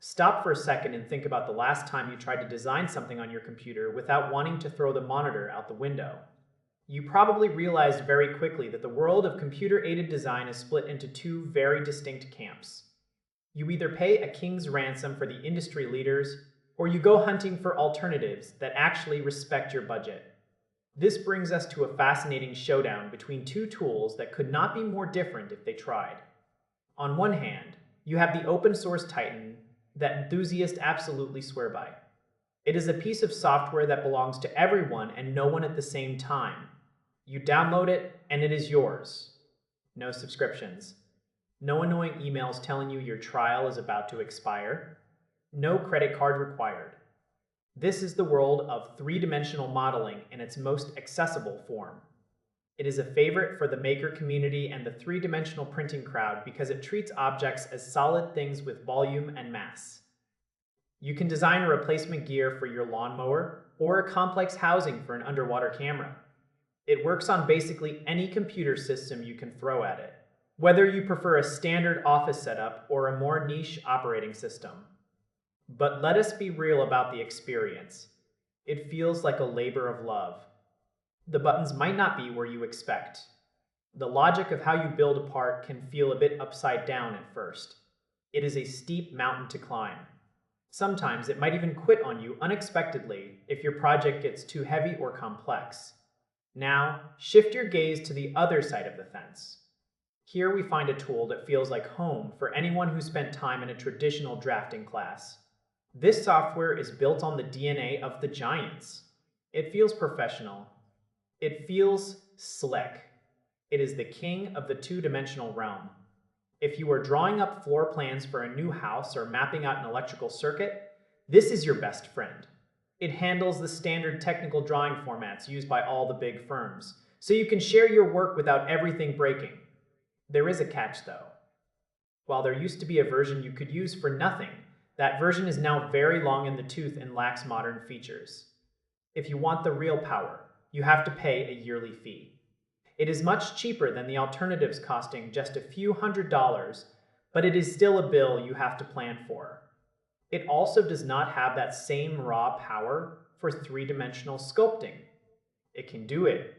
Stop for a second and think about the last time you tried to design something on your computer without wanting to throw the monitor out the window. You probably realized very quickly that the world of computer-aided design is split into two very distinct camps. You either pay a king's ransom for the industry leaders, or you go hunting for alternatives that actually respect your budget. This brings us to a fascinating showdown between two tools that could not be more different if they tried. On one hand, you have the open source titan that enthusiasts absolutely swear by. It is a piece of software that belongs to everyone and no one at the same time. You download it, and it is yours. No subscriptions. No annoying emails telling you your trial is about to expire. No credit card required. This is the world of three-dimensional modeling in its most accessible form. It is a favorite for the maker community and the three-dimensional printing crowd because it treats objects as solid things with volume and mass. You can design a replacement gear for your lawnmower or a complex housing for an underwater camera. It works on basically any computer system you can throw at it, whether you prefer a standard office setup or a more niche operating system. But let us be real about the experience. It feels like a labor of love. The buttons might not be where you expect. The logic of how you build a part can feel a bit upside down at first. It is a steep mountain to climb. Sometimes it might even quit on you unexpectedly if your project gets too heavy or complex. Now, shift your gaze to the other side of the fence. Here we find a tool that feels like home for anyone who spent time in a traditional drafting class. This software is built on the DNA of the giants. It feels professional. It feels slick. It is the king of the two-dimensional realm. If you are drawing up floor plans for a new house or mapping out an electrical circuit, this is your best friend. It handles the standard technical drawing formats used by all the big firms, so you can share your work without everything breaking. There is a catch, though. While there used to be a version you could use for nothing, that version is now very long in the tooth and lacks modern features. If you want the real power, you have to pay a yearly fee. It is much cheaper than the alternatives, costing just a few $100s, but it is still a bill you have to plan for. It also does not have that same raw power for three-dimensional sculpting. It can do it,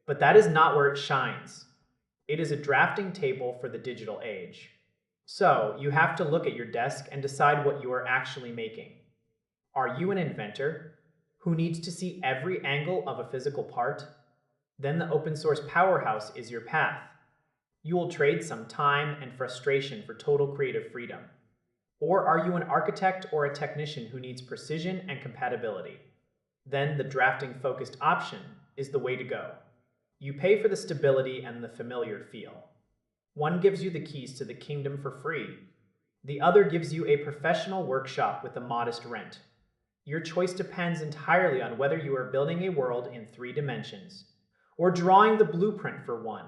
but that is not where it shines. It is a drafting table for the digital age. So you have to look at your desk and decide what you are actually making. Are you an inventor who needs to see every angle of a physical part? Then the open source powerhouse is your path. You will trade some time and frustration for total creative freedom. Or are you an architect or a technician who needs precision and compatibility? Then the drafting-focused option is the way to go. You pay for the stability and the familiar feel. One gives you the keys to the kingdom for free. The other gives you a professional workshop with a modest rent. Your choice depends entirely on whether you are building a world in 3 dimensions or drawing the blueprint for one.